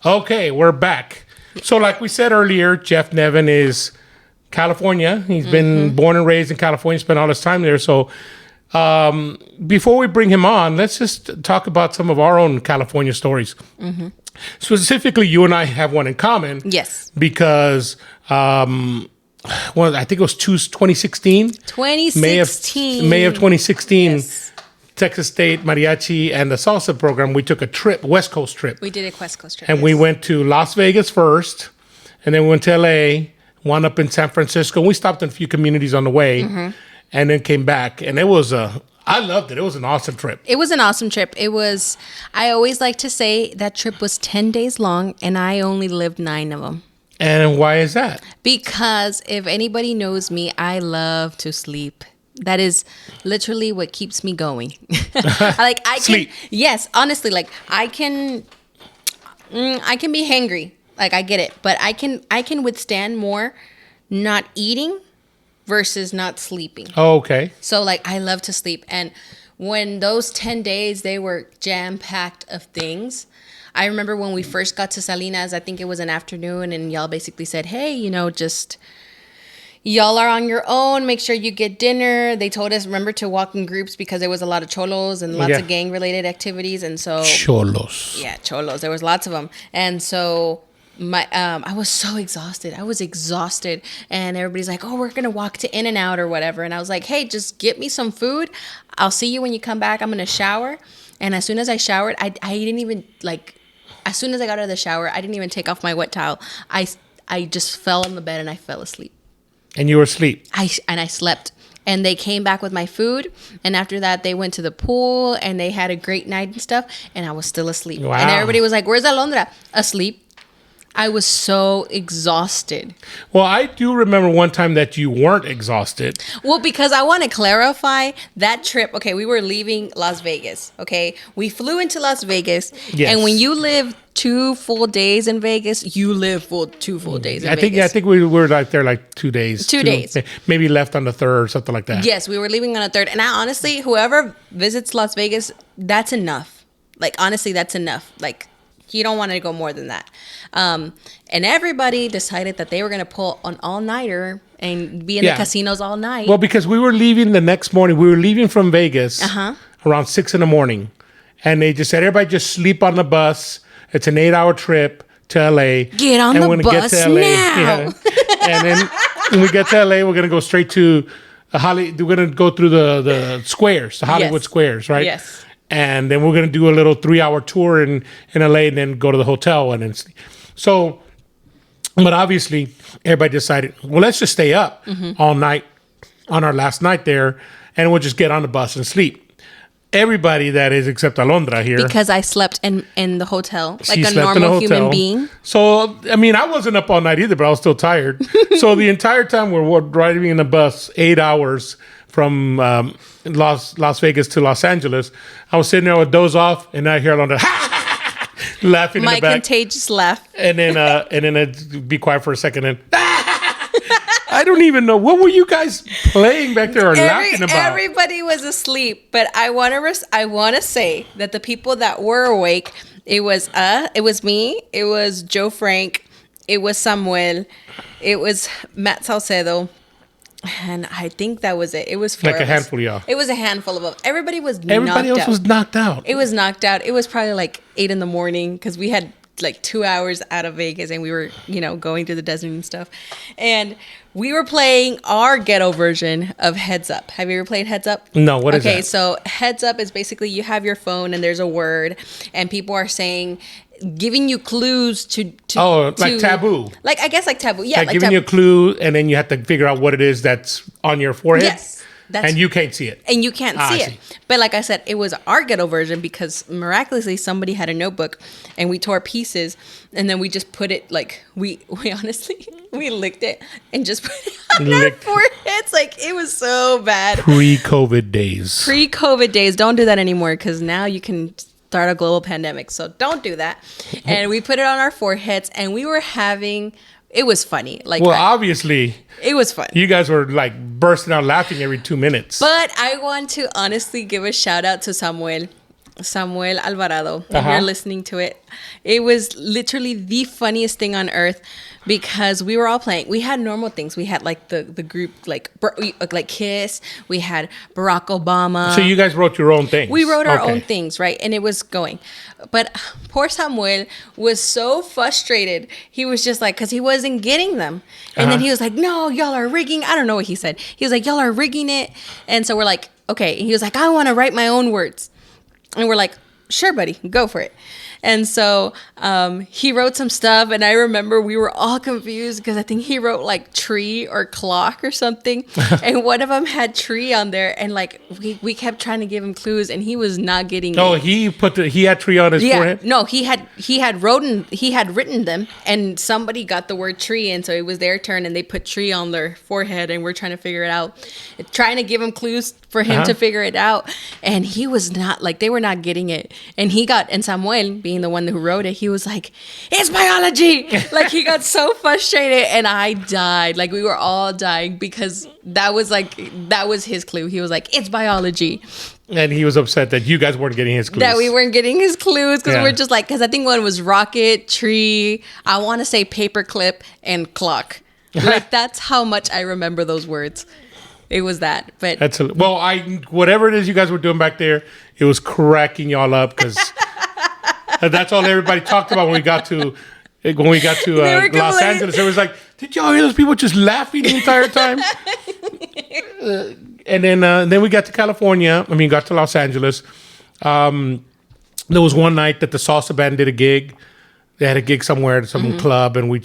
Okay, we're back. So like we said earlier, Jeff Nevin is California. He's been born and raised in California, spent all his time there. So before we bring him on, let's just talk about some of our own California stories. Specifically, you and I have one in common. Yes. Because, I think it was 2016? 2016. May of 2016. Yes. Texas State Mariachi and the salsa program, we took a trip, West Coast trip. We did a West Coast trip. And we went to Las Vegas first, and then we went to LA, one up in San Francisco. We stopped in a few communities on the way, and then came back. And it was I loved it. It was an awesome trip. It was an awesome trip. I always like to say that trip was 10 days long, and I only lived 9 of them. And why is that? Because if anybody knows me, I love to sleep. That is literally what keeps me going. Sleep. Yes, honestly, I can be hangry. I get it, but I can withstand more not eating versus not sleeping. Oh, okay. So I love to sleep, and when those 10 days they were jam packed of things. I remember when we first got to Salinas, I think it was an afternoon, and y'all basically said, "Hey, just." Y'all are on your own. Make sure you get dinner. They told us, remember, to walk in groups because there was a lot of cholos and lots of gang-related activities. And so... Cholos. Yeah, cholos. There was lots of them. And so I was so exhausted. I was exhausted. And everybody's like, oh, we're going to walk to In-N-Out or whatever. And I was like, hey, just get me some food. I'll see you when you come back. I'm going to shower. And as soon as I showered, I didn't even, as soon as I got out of the shower, I didn't even take off my wet towel. I just fell on the bed and I fell asleep. And you were asleep. I slept. And they came back with my food. And after that, they went to the pool. And they had a great night and stuff. And I was still asleep. Wow. And everybody was like, where's Alondra? Asleep. I was so exhausted. Well, I do remember one time that you weren't exhausted. Well, because I want to clarify that trip. Okay, we were leaving Las Vegas. Okay, we flew into Las Vegas. Yes. And when you live 2 full days in Vegas, you live 2 full days in Vegas. I think we were there 2 days. 2 days. Maybe left on the 3rd or something like that. Yes, we were leaving on the 3rd. And honestly, whoever visits Las Vegas, that's enough. Honestly, that's enough. You don't want to go more than that. And everybody decided that they were going to pull an all-nighter and be in the casinos all night. Well, because we were leaving the next morning. We were leaving from Vegas around 6 in the morning. And they just said, everybody just sleep on the bus. It's an 8-hour trip to LA. Get on the bus now. Yeah. And then when we get to LA, we're going to go straight to we're going to go through the squares, the Hollywood squares, right? Yes. And then we're going to do a little 3-hour tour in LA and then go to the hotel. And then so, but obviously everybody decided, well, let's just stay up all night on our last night there and we'll just get on the bus and sleep. Everybody that is except Alondra here. Because I slept in the hotel like a normal human being. So, I wasn't up all night either, but I was still tired. So the entire time we're driving in the bus, 8 hours from Las Vegas to Los Angeles, I was sitting there with doze off, and I hear Alondra laughing in the back. My contagious laugh. And then I'd be quiet for a second and... I don't even know. What were you guys playing back there or laughing about? Everybody was asleep, but I want to say that the people that were awake, it was me, it was Joe Frank, it was Samuel, it was Matt Salcedo, and I think that was it. It was 4 like a handful of y'all. It was a handful of them. Everybody else was knocked out. It was knocked out. It was probably 8 in the morning because we had 2 hours out of Vegas and we were, going through the desert and stuff. And we were playing our ghetto version of Heads Up. Have you ever played Heads Up? No, what is that? Okay, so Heads Up is basically you have your phone and there's a word and people are saying, giving you clues to like Taboo. I guess like Taboo. Yeah, like giving you a clue and then you have to figure out what it is that's on your forehead. Yes. And you can't see it. And you can't see it. But like I said, it was our ghetto version because miraculously somebody had a notebook and we tore pieces and then we just put it we honestly, we licked it and just put it on our foreheads. It was so bad. Pre-COVID days. Don't do that anymore because now you can start a global pandemic. So don't do that. And we put it on our foreheads and we were having... It was funny. Obviously, it was fun. You guys were bursting out laughing every 2 minutes. But I want to honestly give a shout out to Samuel. Samuel Alvarado. If you're listening to it, it was literally the funniest thing on earth because we were all playing. We had normal things. We had like the group like Kiss. We had Barack Obama. So you guys wrote your own things. We wrote our own things, right? And it was going. But poor Samuel was so frustrated. He was just like, because he wasn't getting them. And then he was like, no, y'all are rigging. I don't know what he said. He was like, y'all are rigging it. And so we're like, okay. And he was like, I want to write my own words. And we're like, sure, buddy, go for it. And so he wrote some stuff, and I remember we were all confused because I think he wrote like tree or clock or something, and one of them had tree on there, and like we kept trying to give him clues, and he was not getting. Oh, it. he had tree on his forehead. No, he had written them, and somebody got the word tree, and so it was their turn, and they put tree on their forehead, and we're trying to figure it out, trying to give him clues for him to figure it out, and he was not like they were not getting it, and Samuel being the one who wrote it, he was like, it's biology. Like he got so frustrated, and I died. Like we were all dying because that was his clue. He was like, it's biology. And he was upset that you guys weren't getting his clues. That we weren't getting his clues because we're just like, because I think one was rocket, tree, I want to say paperclip, and clock. Like that's how much I remember those words. It was that, but whatever it is you guys were doing back there, it was cracking y'all up because that's all everybody talked about when we got to Los Angeles. It was like, did y'all hear those people just laughing the entire time? And then we got to California. Got to Los Angeles. There was one night that the salsa band did a gig. They had a gig somewhere at some club, and we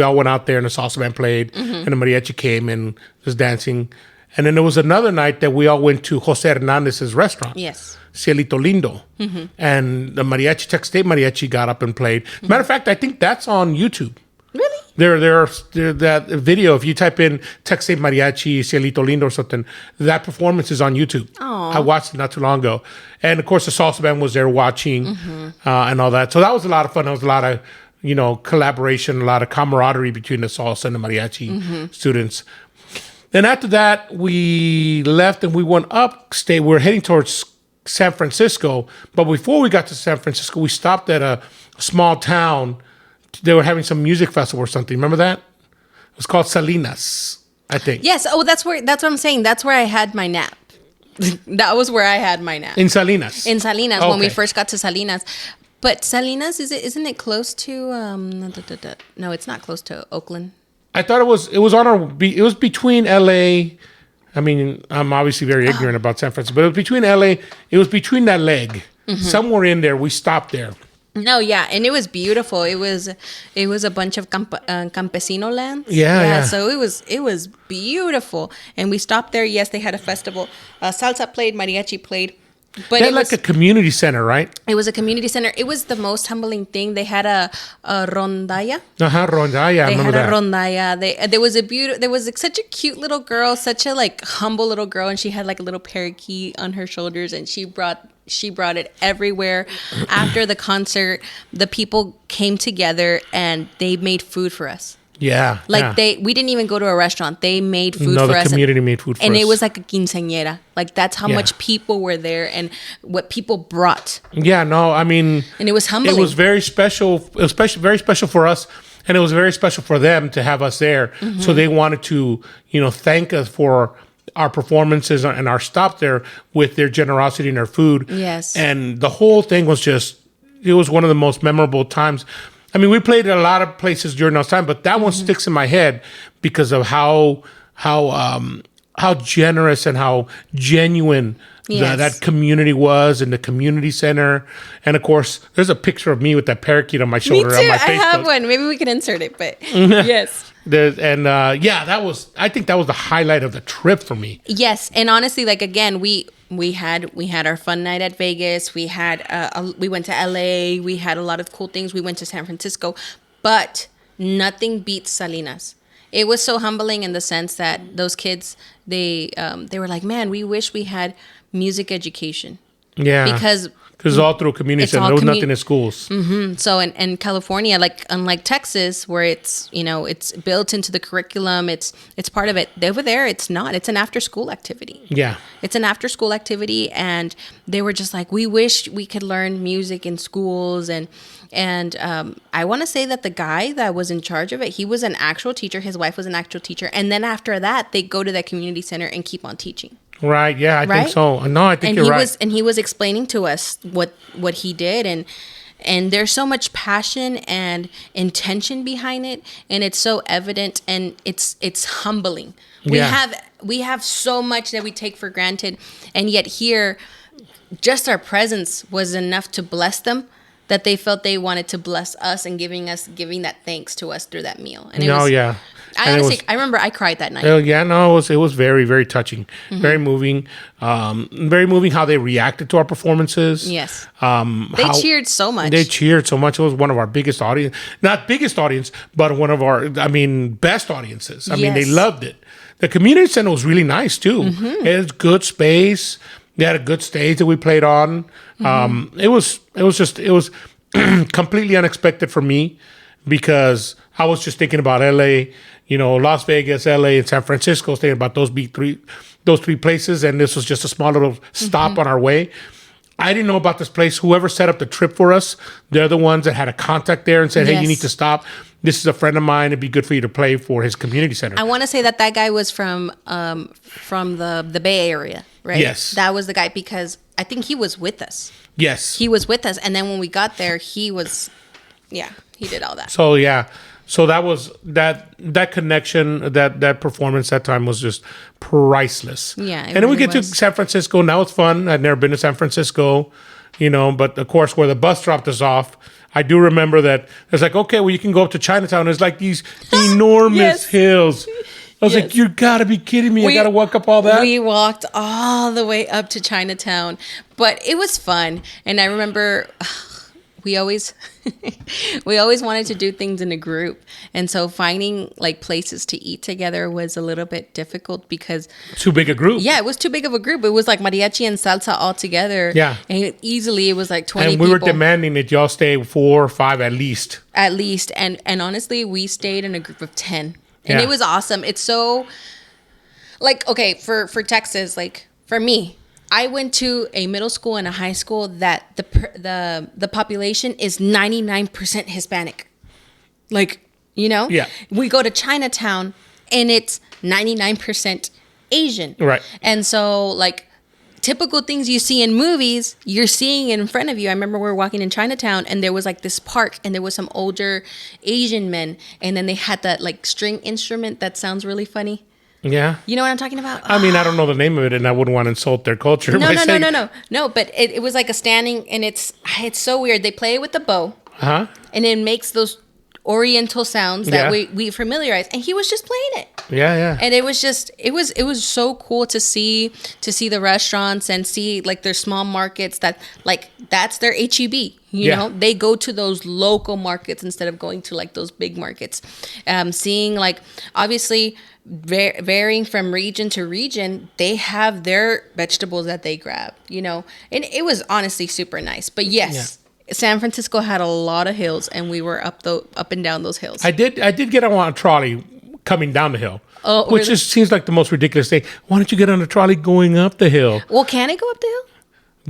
all went out there, and the salsa band played, and the mariachi came and was dancing. And then there was another night that we all went to Jose Hernandez's restaurant. Yes. Cielito Lindo. And the mariachi, TXST Mariachi got up and played. Matter of fact, I think that's on YouTube. Really? There's that video, if you type in TXST Mariachi, Cielito Lindo or something, that performance is on YouTube. Aww. I watched it not too long ago. And of course, the salsa band was there watching and all that. So that was a lot of fun. There was a lot of, collaboration, a lot of camaraderie between the salsa and the mariachi students. Then after that, we left and we went upstate. We were heading towards San Francisco. But before we got to San Francisco, we stopped at a small town. They were having some music festival or something. Remember that? It was called Salinas, I think. Yes. Oh, that's what I'm saying. That's where I had my nap. That was where I had my nap. In Salinas. Okay. When we first got to Salinas. But Salinas, isn't it close to no, it's not close to Oakland. I thought it was between LA. I'm obviously very ignorant about San Francisco, but it was between LA. It was between that leg. Somewhere in there, we stopped there. No, yeah, and it was beautiful. It was a bunch of campesino lands. Yeah. So it was beautiful, and we stopped there. Yes, they had a festival. Salsa played, mariachi played. But they had like a community center, right? It was a community center. It was the most humbling thing. They had a rondalla. Rondalla. I remember that. Rondalla. There was like such a cute little girl, such a like humble little girl, and she had like a little parakeet on her shoulders, and she brought it everywhere. After the concert, the people came together and they made food for us. Yeah. We didn't even go to a restaurant. They made food for us. The community made food for us. And it was like a quinceañera. Like that's how much people were there and what people brought. Yeah, no, and it was humbling. It was very special. It was very special for us, and it was very special for them to have us there. So they wanted to, thank us for our performances and our stop there with their generosity and their food. Yes. And the whole thing was it was one of the most memorable times. We played at a lot of places during those times, but that one sticks in my head because of how generous and how genuine that community was, and the community center. And of course, there's a picture of me with that parakeet on my shoulder. Me too. On my Facebook. I have one. Maybe we can insert it, but yes. I think that was the highlight of the trip for me. Yes, and honestly, like again, we had our fun night at Vegas. We went to LA. We had a lot of cool things. We went to San Francisco, but nothing beats Salinas. It was so humbling in the sense that those kids, they were like, man, we wish we had music education. Yeah, because Because it's all through a community It's center. all There was nothing in schools. So in California, like unlike Texas, where it's it's built into the curriculum, it's part of it. Over there, it's not. It's an after school activity. Yeah. It's an after school activity, and they were just like, we wish we could learn music in schools, and I want to say that the guy that was in charge of it, he was an actual teacher. His wife was an actual teacher, and then after that, they go to that community center and keep on teaching. Right. Yeah, I think so. No, I think you're right. And he was explaining to us what he did, and there's so much passion and intention behind it, and it's so evident, and it's humbling. We have so much that we take for granted, and yet here, just our presence was enough to bless them, that they felt they wanted to bless us and giving that thanks to us through that meal. And I remember I cried that night. It was very, very touching, very moving, very moving how they reacted to our performances. Yes, they cheered so much. It was one of our biggest audience, not biggest audience, but one of our, best audiences. They loved it. The community center was really nice too. It was good space. They had a good stage that we played on. It was completely unexpected for me, because I was just thinking about LA, Las Vegas, LA, and San Francisco, thinking about those three places, and this was just a small little stop on our way. I didn't know about this place. Whoever set up the trip for us, they're the ones that had a contact there and said, hey, you need to stop. This is a friend of mine. It'd be good for you to play for his community center. I want to say that guy was from the Bay Area, right? Yes. That was the guy, because I think he was with us. Yes. He was with us. And then when we got there, he did all that. So, yeah. So that was that connection, that performance that time was just priceless. Yeah. And then we get to San Francisco. Now it's fun. I'd never been to San Francisco, but of course where the bus dropped us off, I do remember that it's like, okay, well, you can go up to Chinatown. There's like these enormous hills. I was like, you gotta be kidding me. I gotta walk up all that. We walked all the way up to Chinatown, but it was fun. And I remember we always wanted to do things in a group, and so finding like places to eat together was a little bit difficult, because too big a group. Yeah, it was too big of a group. It was like mariachi and salsa all together. Yeah, and it was like 20 and we people. were demanding that y'all stay 4 or 5 at least. And honestly, we stayed in a group of 10, and it was awesome. It's so like, okay, for Texas, like for me, I went to a middle school and a high school that the population is 99% Hispanic. Like, Yeah. We go to Chinatown and it's 99% Asian. Right. And so, like, typical things you see in movies, you're seeing it in front of you. I remember we were walking in Chinatown, and there was like this park, and there was some older Asian men, and then they had that like string instrument that sounds really funny. Yeah. You know what I'm talking about? I don't know the name of it, and I wouldn't want to insult their culture. No. But it was like a standing, and it's so weird. They play it with the bow, and it makes those Oriental sounds that we familiarize. And he was just playing it. Yeah. And it was so cool to see the restaurants and see like their small markets that like that's their HEB. You know, they go to those local markets instead of going to like those big markets. Seeing like obviously varying from region to region, they have their vegetables that they grab, and it was honestly super nice. But yes, San Francisco had a lot of hills, and we were up and down those hills. I did get on a trolley coming down the hill, which really? just seems like the most ridiculous thing. Why don't you get on a trolley going up the hill? Well, can it go up the hill?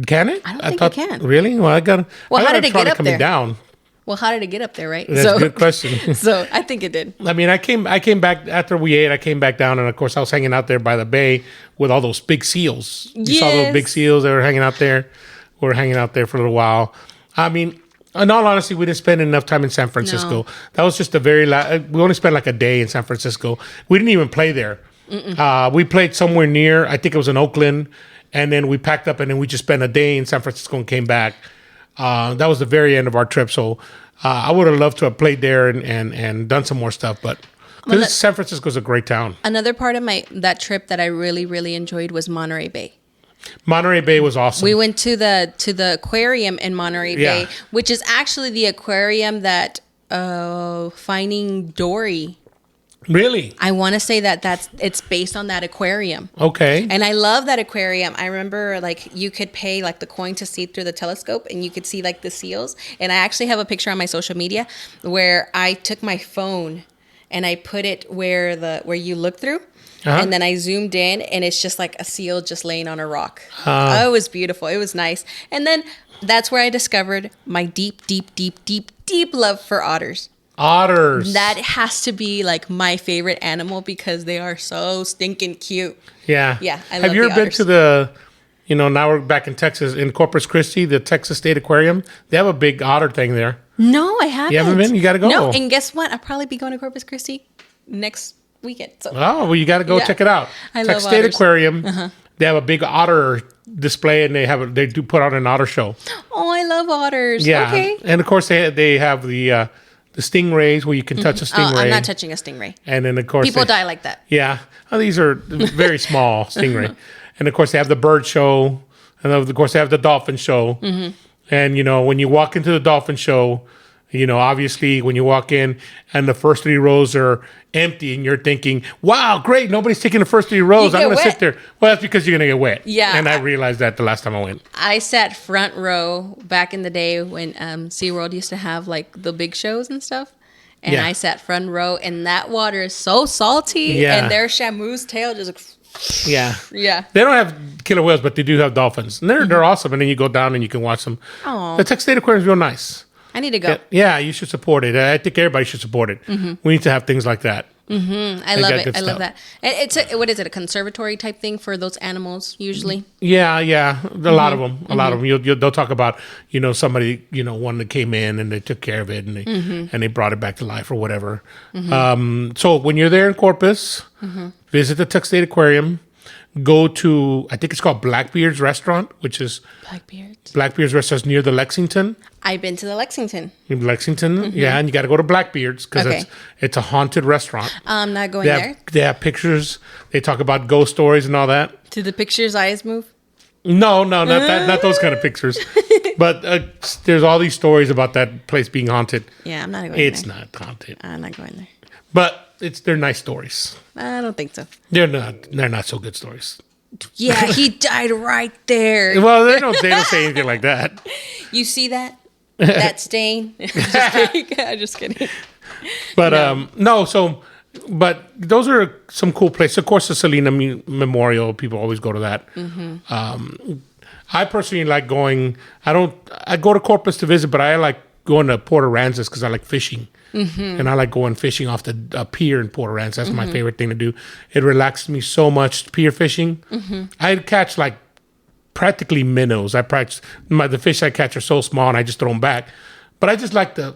Can it? I don't think it can. Really? Well, how did it get up coming there? Down. Well, how did it get up there, right? That's a good question. So I think it did. I came back after we ate. I came back down, and of course, I was hanging out there by the bay with all those big seals. You saw those big seals that were hanging out there. We were hanging out there for a little while. In all honesty, we didn't spend enough time in San Francisco. No. That was just we only spent like a day in San Francisco. We didn't even play there. We played somewhere near, I think it was in Oakland, and then we packed up, and then we just spent a day in San Francisco and came back. That was the very end of our trip. So I would have loved to have played there and done some more stuff. But San Francisco is a great town. Another part of that trip that I really, really enjoyed was Monterey Bay. Monterey Bay was awesome. We went to the aquarium in Monterey Bay, which is actually the aquarium that Finding Dory Really? I want to say that it's based on that aquarium. Okay. And I love that aquarium. I remember like you could pay like the coin to see through the telescope and you could see like the seals. And I actually have a picture on my social media where I took my phone and I put it where you look through. And then I zoomed in and it's just like a seal just laying on a rock. Oh, it was beautiful. It was nice. And then that's where I discovered my deep, deep, deep, deep, deep love for otters. Otters. That has to be like my favorite animal because they are so stinking cute. Yeah. Yeah, I love Have you ever the been otters. to the, now we're back in Texas, in Corpus Christi, the Texas State Aquarium? They have a big otter thing there. No, I haven't. You haven't been? You got to go. No, and guess what? I'll probably be going to Corpus Christi next weekend. So. Oh, well, you got to go check it out. I Texas love State otters. Aquarium. They have a big otter display, and they do put on an otter show. Oh, I love otters. Yeah. Okay. And, of course, they have the stingrays where you can touch a stingray. I'm not touching a stingray. And then, of course... People die like that. Yeah. Oh, these are very small stingray. And, of course, they have the bird show. And, of course, they have the dolphin show. And, when you walk into the dolphin show, obviously, when you walk in and the first 3 rows are empty and you're thinking, wow, great, nobody's taking the first 3 rows. I'm going to sit there. Well, that's because you're going to get wet. Yeah. And I realized that the last time I went. I sat front row back in the day when SeaWorld used to have like the big shows and stuff. And Yeah. I sat front row and that water is so salty. Yeah. And their Shamu's tail just Yeah. yeah. They don't have killer whales, but they do have dolphins. And they're awesome. And then you go down and you can watch them. Aw. The Texas State Aquarium is real nice. I need to go. Yeah, you should support it. I think everybody should support it. We need to have things like that. I They love got it. good I love stuff. that. And it's what is it? A conservatory type thing for those animals usually. Yeah. A lot of them. A lot of them. They'll talk about somebody one that came in and they took care of it and they brought it back to life or whatever. So when you're there in Corpus, visit the Texas State Aquarium. Go to, I think it's called Blackbeard's Restaurant, which is Blackbeards. Blackbeard's Restaurant near the Lexington. I've been to the Lexington. In Lexington, yeah, and you got to go to Blackbeard's because Okay. it's a haunted restaurant. I'm not going there. They have pictures. They talk about ghost stories and all that. Do the pictures' eyes move? No, not that, not those kind of pictures. But there's all these stories about that place being haunted. Yeah, I'm not going It's there. not haunted, I'm not going there. but they're nice stories. I don't think so. They're not so good stories. Yeah, he died right there. Well, they don't say anything like that. You see that? That stain? Just kidding. I'm just kidding. But but those are some cool places. Of course, the Selena Memorial, people always go to that. I personally like going. I go to Corpus to visit, but I like going to Port Aransas because I like fishing. And I like going fishing off the pier in Port Aransas. That's my favorite thing to do. It relaxes me so much, pier fishing. I catch like practically minnows. The fish I catch are so small and I just throw them back. But I just like the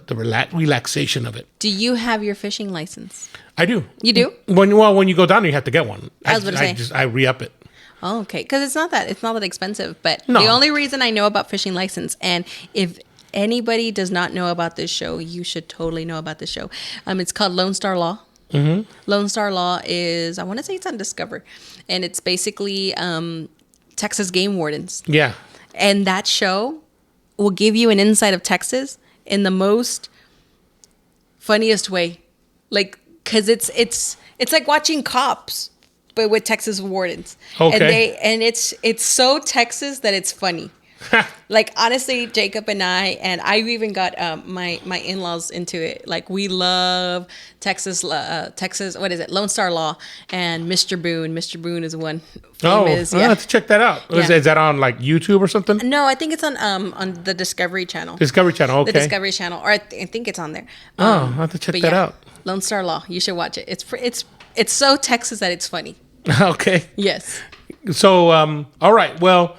relaxation of it. Do you have your fishing license? I do. You do? When you go down there, you have to get one. I was about to say. I re-up it. Oh, okay. Because it's not that expensive. But No. the only reason I know about fishing license, and if anybody does not know about this show, you should totally know about this show. It's called Lone Star Law. Lone Star Law is, I want to say it's on Discover, and it's basically Texas game wardens. Yeah. And that show will give you an insight of Texas in the most funniest way, like because it's like watching Cops, but with Texas wardens. Okay. And it's so Texas that it's funny. Like honestly, Jacob and I've even got my in-laws into it. Like we love Texas. What is it? Lone Star Law and Mr. Boone. Mr. Boone is one famous. I have to check that out. Yeah. Is that on like YouTube or something? No, I think it's on the Discovery Channel. Discovery Channel. Okay. The Discovery Channel, or I think it's on there. I'll have to check but that yeah, out. Lone Star Law. You should watch it. It's so Texas that it's funny. Okay. Yes. So all right. Well,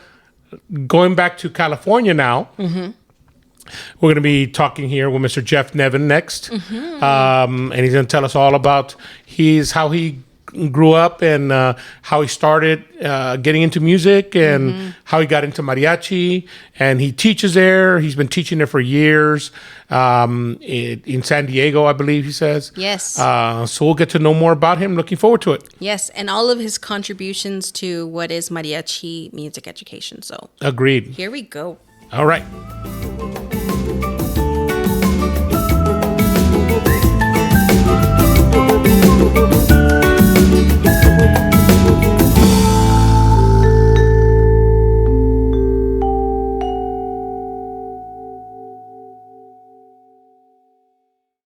going back to California now. We're going to be talking here with Mr. Jeff Nevin next, and he's going to tell us all about how he grew up and how he started getting into music and how he got into mariachi. And he teaches there. He's been teaching there for years in San Diego, I believe he says. Yes. So we'll get to know more about him. Looking forward to it. Yes, and all of his contributions to what is mariachi music education. So Agreed. here we go. All right.